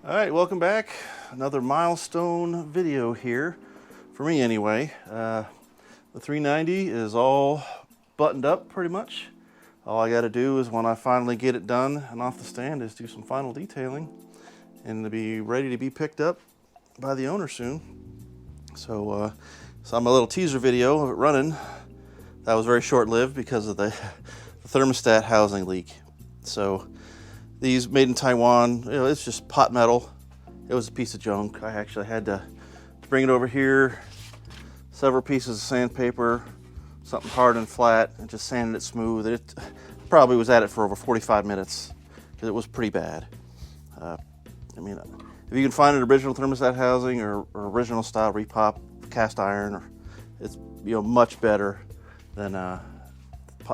All right, welcome back. Another milestone video here, for me anyway. The 390 is all buttoned up pretty much. All I gotta do is when I finally get it done and off the stand is do some final detailing and to be ready to be picked up by the owner soon. So I'm a little teaser video of it running. That was very short-lived because of the thermostat housing leak. So these made in Taiwan, you know, it's just pot metal. It was a piece of junk. I actually had to bring it over here, several pieces of sandpaper, something hard and flat, and just sanded it smooth. It probably was at it for over 45 minutes because it was pretty bad. I mean, if you can find an original thermostat housing or original style repop cast iron, it's much better than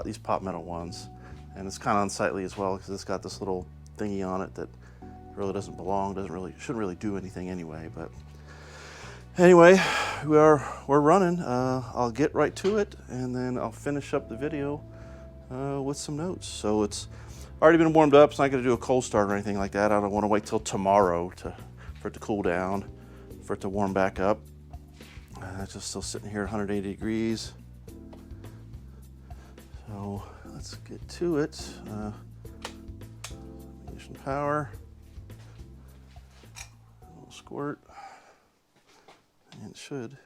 these pot metal ones. And it's kind of unsightly as well because it's got this little thingy on it that really doesn't belong, shouldn't really do anything anyway. But anyway, we're running. I'll get right to it and then I'll finish up the video with some notes. So it's already been warmed up. It's not going to do a cold start or anything like that. I don't want to wait till tomorrow for it to cool down, for it to warm back up. It's just still sitting here at 180 degrees. So let's get to it. Ignition power. A little squirt. And it should.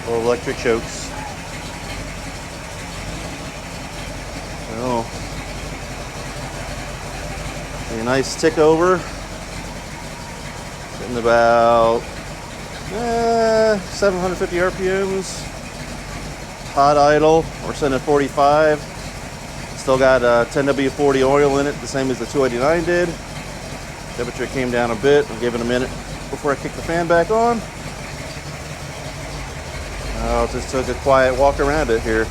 Little electric chokes. So, a nice tick over. Getting about 750 RPMs. Hot idle, we're sitting at 45. Still got 10W40 oil in it, the same as the 289 did. Temperature came down a bit. I'll give it a minute before I kick the fan back on. I just took a quiet walk around it here.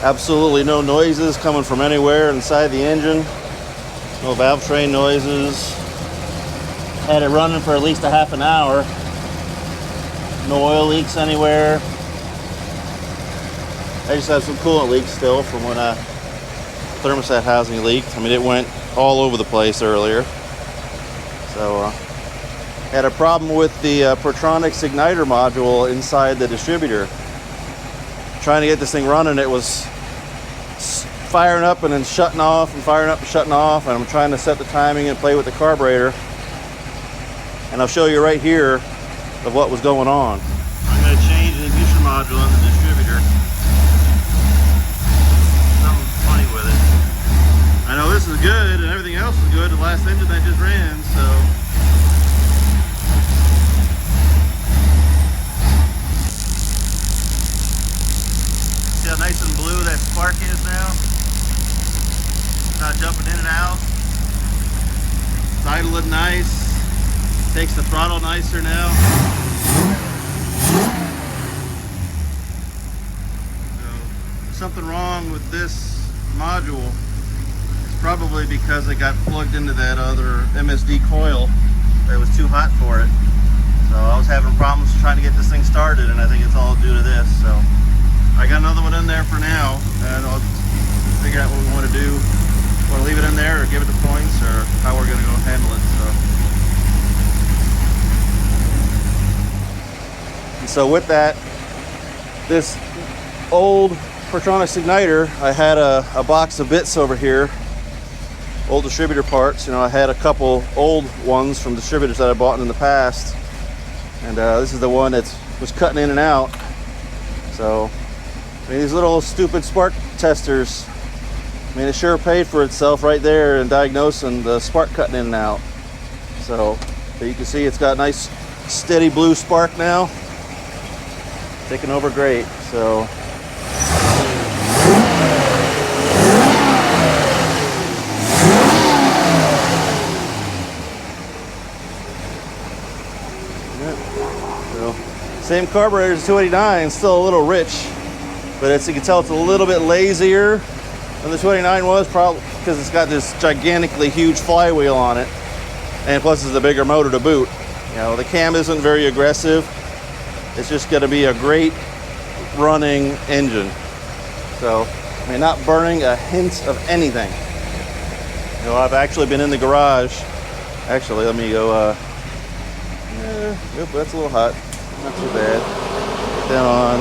Absolutely no noises coming from anywhere inside the engine. No valve train noises. Had it running for at least a half an hour. No oil leaks anywhere. I just have some coolant leaks still from when thermostat housing leaked. I mean, it went all over the place earlier. So had a problem with the Pertronix Ignitor module inside the distributor. Trying to get this thing running, it was firing up and then shutting off and firing up and shutting off, and I'm trying to set the timing and play with the carburetor. And I'll show you right here of what was going on. I'm going to change the ignition module in the distributor. Something funny with it. I know this is good and everything else is good. The last engine that just ran, so. See how nice and blue that spark is now? Not jumping in and out. It's idling nice. Takes the throttle nicer now. So, there's something wrong with this module. It's probably because it got plugged into that other MSD coil that was too hot for it. So I was having problems trying to get this thing started, and I think it's all due to this. So I got another one in there for now, and I'll figure out what we want to do. Want to leave it in there or give it the points, or how we're going to go handle it. So with that, this old Pertronix Ignitor, I had a box of bits over here, old distributor parts. I had a couple old ones from distributors that I bought in the past, and this is the one that was cutting in and out. So I mean, these little stupid spark testers, I mean, it sure paid for itself right there in diagnosing the spark cutting in and out. So you can see it's got a nice steady blue spark now. Taking over great. So same carburetor as 289, still a little rich, but as you can tell, it's a little bit lazier than the 289 was, probably because it's got this gigantically huge flywheel on it, and plus it's a bigger motor to boot. You know, the cam isn't very aggressive. It's just going to be a great running engine. So, I mean, not burning a hint of anything. You know, I've actually been in the garage. Actually, let me go. Yep, that's a little hot. Not too bad. Get that on.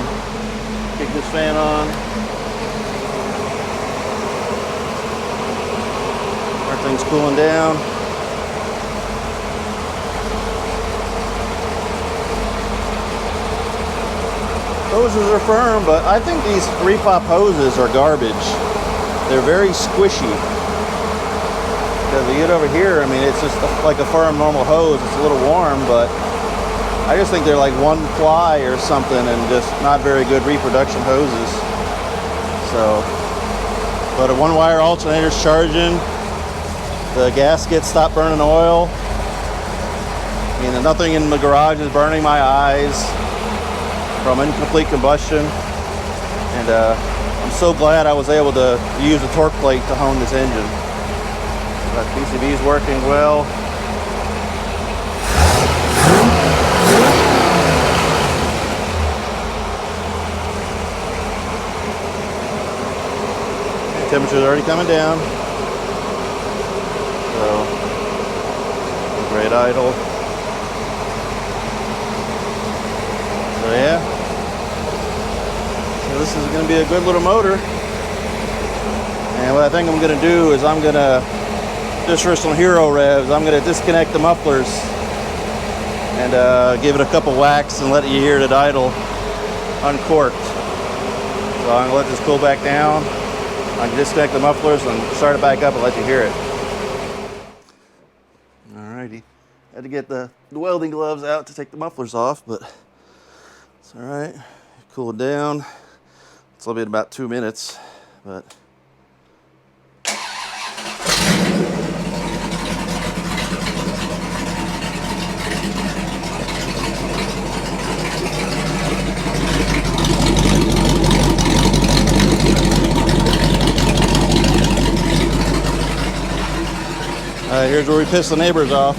Kick this fan on. Everything's cooling down. Hoses are firm, but I think these repop hoses are garbage. They're very squishy. Because you get over here, I mean, it's just like a firm normal hose. It's a little warm, but I just think they're like one ply or something and just not very good reproduction hoses. So, but a one wire alternator's charging. The gasket stopped burning oil. I mean, nothing in the garage is burning my eyes from incomplete combustion. And I'm so glad I was able to use a torque plate to hone this engine. But PCB is working well. Temperature's already coming down. So, great idle. So yeah. So this is going to be a good little motor. And what I think I'm going to do is I'm going to, just for some hero revs, I'm going to disconnect the mufflers and give it a couple whacks and let you hear it idle uncorked. So I'm going to let this cool back down. I can disconnect the mufflers and start it back up and let you hear it. Alrighty. Had to get the welding gloves out to take the mufflers off, but it's alright. Cool it down. It's only been about 2 minutes, but here's where we piss the neighbors off.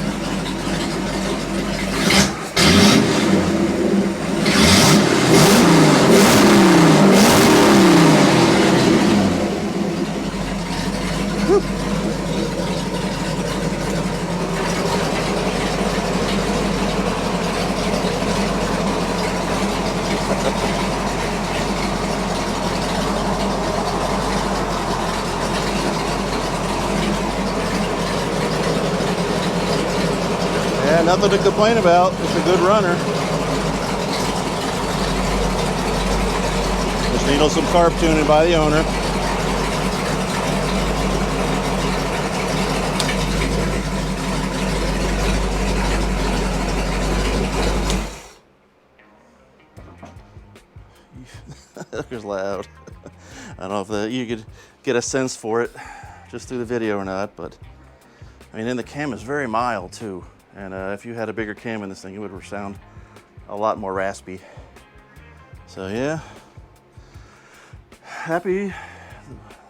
Yeah, nothing to complain about. It's a good runner. Just needles some carb tuning by the owner. That was loud. I don't know if you could get a sense for it just through the video or not, but I mean, and the cam is very mild too. And if you had a bigger cam in this thing, it would sound a lot more raspy. So yeah, happy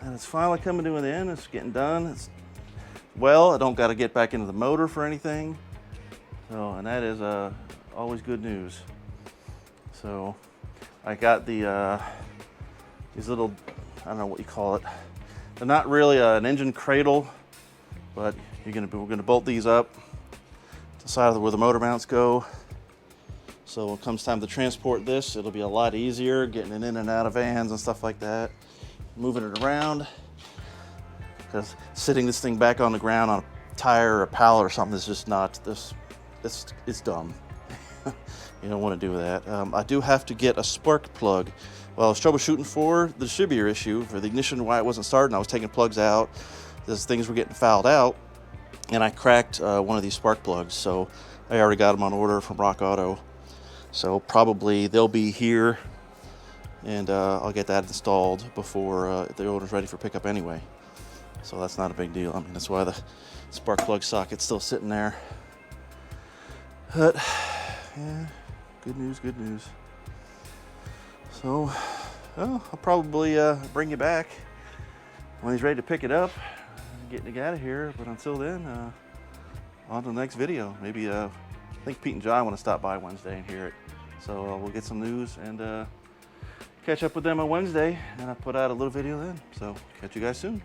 that it's finally coming to an end. It's getting done. Well, I don't got to get back into the motor for anything. So, and that is always good news. So I got the these little, I don't know what you call it. They're not really an engine cradle, but we're gonna bolt these up to the side of where the motor mounts go. So when it comes time to transport this, it'll be a lot easier getting it in and out of vans and stuff like that. Moving it around, because sitting this thing back on the ground on a tire or a pallet or something is just not this. It's dumb. You don't want to do that. I do have to get a spark plug. Well, I was troubleshooting for the distributor issue, for the ignition, why it wasn't starting. I was taking plugs out, as things were getting fouled out, and I cracked one of these spark plugs. So I already got them on order from Rock Auto. So probably they'll be here, and I'll get that installed before the order's ready for pickup anyway. So that's not a big deal. I mean, that's why the spark plug socket's still sitting there. But yeah, good news, good news. So, well, I'll probably bring you back when he's ready to pick it up, getting it out of here. But until then, on to the next video. Maybe I think Pete and John want to stop by Wednesday and hear it. So we'll get some news and catch up with them on Wednesday, and I'll put out a little video then. So catch you guys soon.